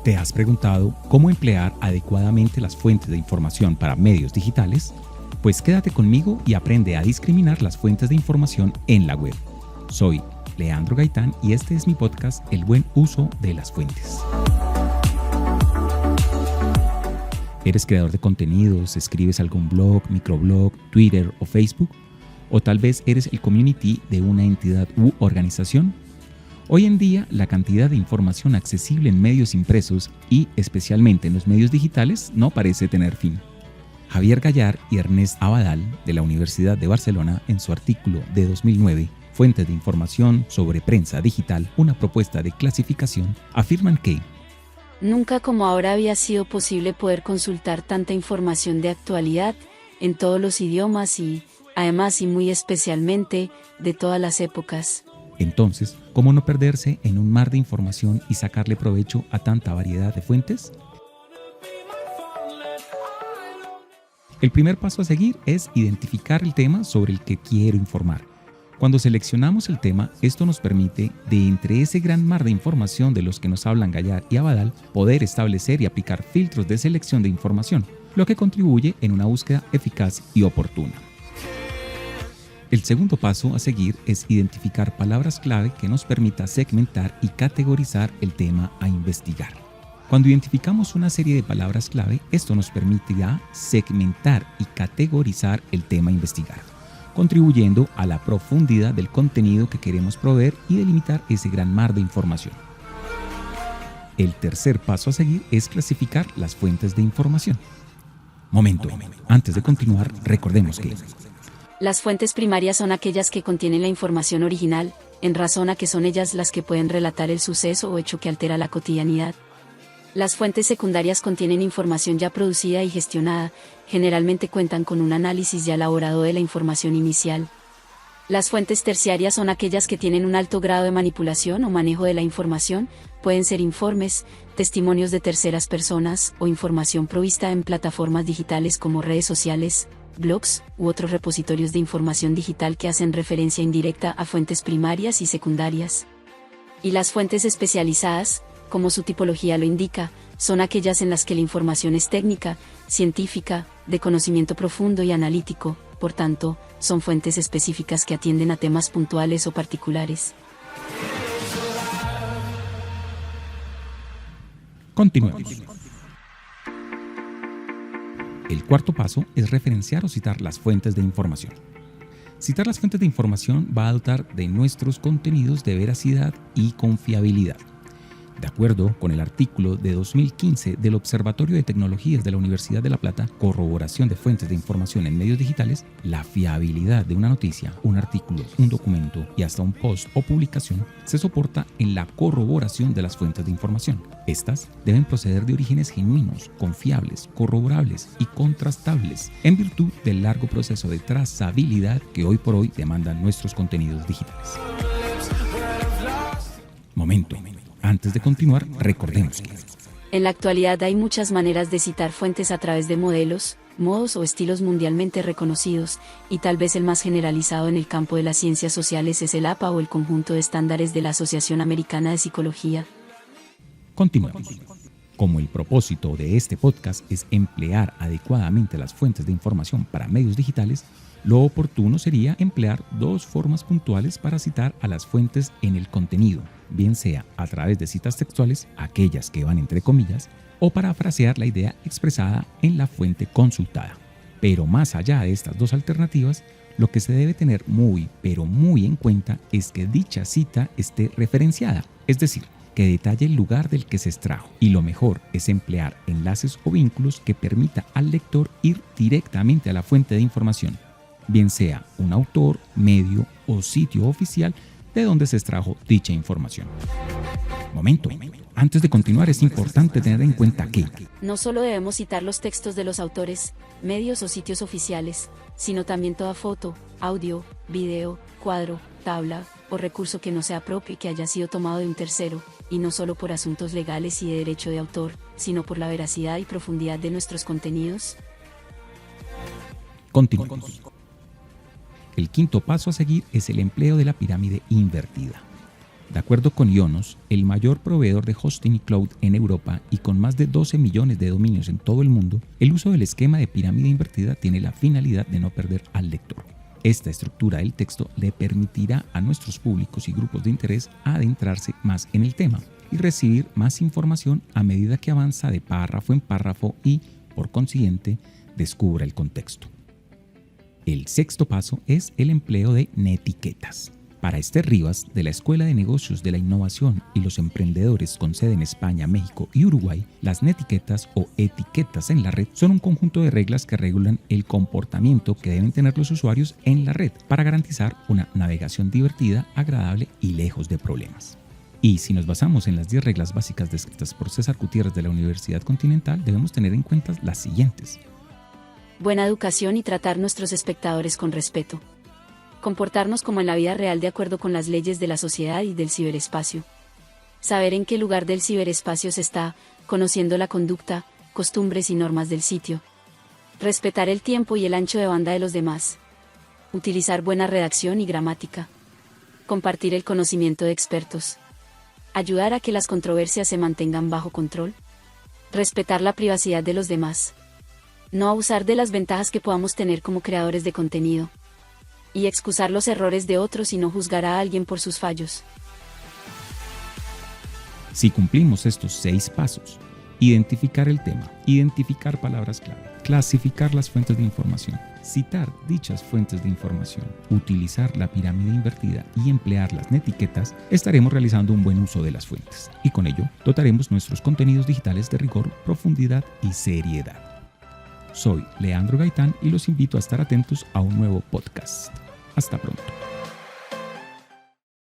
¿Te has preguntado cómo emplear adecuadamente las fuentes de información para medios digitales? Pues quédate conmigo y aprende a discriminar las fuentes de información en la web. Soy Leandro Gaitán y este es mi podcast El buen uso de las fuentes. ¿Eres creador de contenidos? ¿Escribes algún blog, microblog, Twitter o Facebook? ¿O tal vez eres el community de una entidad u organización? Hoy en día, la cantidad de información accesible en medios impresos y especialmente en los medios digitales no parece tener fin. Javier Gallard y Ernest Abadal, de la Universidad de Barcelona, en su artículo de 2009, Fuentes de información sobre prensa digital, una propuesta de clasificación, afirman que nunca como ahora había sido posible poder consultar tanta información de actualidad, en todos los idiomas y, además y muy especialmente, de todas las épocas. Entonces, ¿cómo no perderse en un mar de información y sacarle provecho a tanta variedad de fuentes? El primer paso a seguir es identificar el tema sobre el que quiero informar. Cuando seleccionamos el tema, esto nos permite, de entre ese gran mar de información de los que nos hablan Gallard y Abadal, poder establecer y aplicar filtros de selección de información, lo que contribuye en una búsqueda eficaz y oportuna. El segundo paso a seguir es identificar palabras clave que nos permita segmentar y categorizar el tema a investigar. Cuando identificamos una serie de palabras clave, esto nos permitirá segmentar y categorizar el tema a investigar, contribuyendo a la profundidad del contenido que queremos proveer y delimitar ese gran mar de información. El tercer paso a seguir es clasificar las fuentes de información. Momento. Antes de continuar, recordemos que las fuentes primarias son aquellas que contienen la información original, en razón a que son ellas las que pueden relatar el suceso o hecho que altera la cotidianidad. Las fuentes secundarias contienen información ya producida y gestionada, generalmente cuentan con un análisis ya elaborado de la información inicial. Las fuentes terciarias son aquellas que tienen un alto grado de manipulación o manejo de la información, pueden ser informes, testimonios de terceras personas o información provista en plataformas digitales como redes sociales, blogs u otros repositorios de información digital que hacen referencia indirecta a fuentes primarias y secundarias. Y las fuentes especializadas, como su tipología lo indica, son aquellas en las que la información es técnica, científica, de conocimiento profundo y analítico, por tanto, son fuentes específicas que atienden a temas puntuales o particulares. continuemos. El cuarto paso es referenciar o citar las fuentes de información. Citar las fuentes de información va a dotar de nuestros contenidos de veracidad y confiabilidad. De acuerdo con el artículo de 2015 del Observatorio de Tecnologías de la Universidad de La Plata, Corroboración de fuentes de información en medios digitales, la fiabilidad de una noticia, un artículo, un documento y hasta un post o publicación se soporta en la corroboración de las fuentes de información. Estas deben proceder de orígenes genuinos, confiables, corroborables y contrastables, en virtud del largo proceso de trazabilidad que hoy por hoy demandan nuestros contenidos digitales. Momento. Antes de continuar, recordemos que en la actualidad hay muchas maneras de citar fuentes a través de modelos, modos o estilos mundialmente reconocidos, y tal vez el más generalizado en el campo de las ciencias sociales es el APA o el conjunto de estándares de la Asociación Americana de Psicología. continuemos. Como el propósito de este podcast es emplear adecuadamente las fuentes de información para medios digitales, lo oportuno sería emplear dos formas puntuales para citar a las fuentes en el contenido, bien sea a través de citas textuales, aquellas que van entre comillas, o parafrasear la idea expresada en la fuente consultada. Pero más allá de estas dos alternativas, lo que se debe tener muy en cuenta es que dicha cita esté referenciada, es decir, que detalle el lugar del que se extrajo, y lo mejor es emplear enlaces o vínculos que permita al lector ir directamente a la fuente de información, bien sea un autor, medio o sitio oficial de donde se extrajo dicha información. Momento. Antes de continuar es importante tener en cuenta que no solo debemos citar los textos de los autores, medios o sitios oficiales, sino también toda foto, audio, video, cuadro, tabla o recurso que no sea propio y que haya sido tomado de un tercero, y no solo por asuntos legales y de derecho de autor, sino por la veracidad y profundidad de nuestros contenidos. continuemos. El quinto paso a seguir es el empleo de la pirámide invertida. De acuerdo con Ionos, el mayor proveedor de hosting y cloud en Europa y con más de 12 millones de dominios en todo el mundo, el uso del esquema de pirámide invertida tiene la finalidad de no perder al lector. Esta estructura del texto le permitirá a nuestros públicos y grupos de interés adentrarse más en el tema y recibir más información a medida que avanza de párrafo en párrafo y, por consiguiente, descubra el contexto. El sexto paso es el empleo de netiquetas. Para Esther Rivas, de la Escuela de Negocios de la Innovación y los Emprendedores con sede en España, México y Uruguay, las netiquetas o etiquetas en la red son un conjunto de reglas que regulan el comportamiento que deben tener los usuarios en la red para garantizar una navegación divertida, agradable y lejos de problemas. Y si nos basamos en las 10 reglas básicas descritas por César Gutiérrez de la Universidad Continental, debemos tener en cuenta las siguientes. Buena educación y tratar nuestros espectadores con respeto. Comportarnos como en la vida real de acuerdo con las leyes de la sociedad y del ciberespacio. Saber en qué lugar del ciberespacio se está, conociendo la conducta, costumbres y normas del sitio. Respetar el tiempo y el ancho de banda de los demás. Utilizar buena redacción y gramática. Compartir el conocimiento de expertos. Ayudar a que las controversias se mantengan bajo control. Respetar la privacidad de los demás. No abusar de las ventajas que podamos tener como creadores de contenido. Y excusar los errores de otros y no juzgar a alguien por sus fallos. Si cumplimos estos 6 pasos, identificar el tema, identificar palabras clave, clasificar las fuentes de información, citar dichas fuentes de información, utilizar la pirámide invertida y emplear las netiquetas, estaremos realizando un buen uso de las fuentes y con ello dotaremos nuestros contenidos digitales de rigor, profundidad y seriedad. Soy Leandro Gaitán y los invito a estar atentos a un nuevo podcast. Hasta pronto.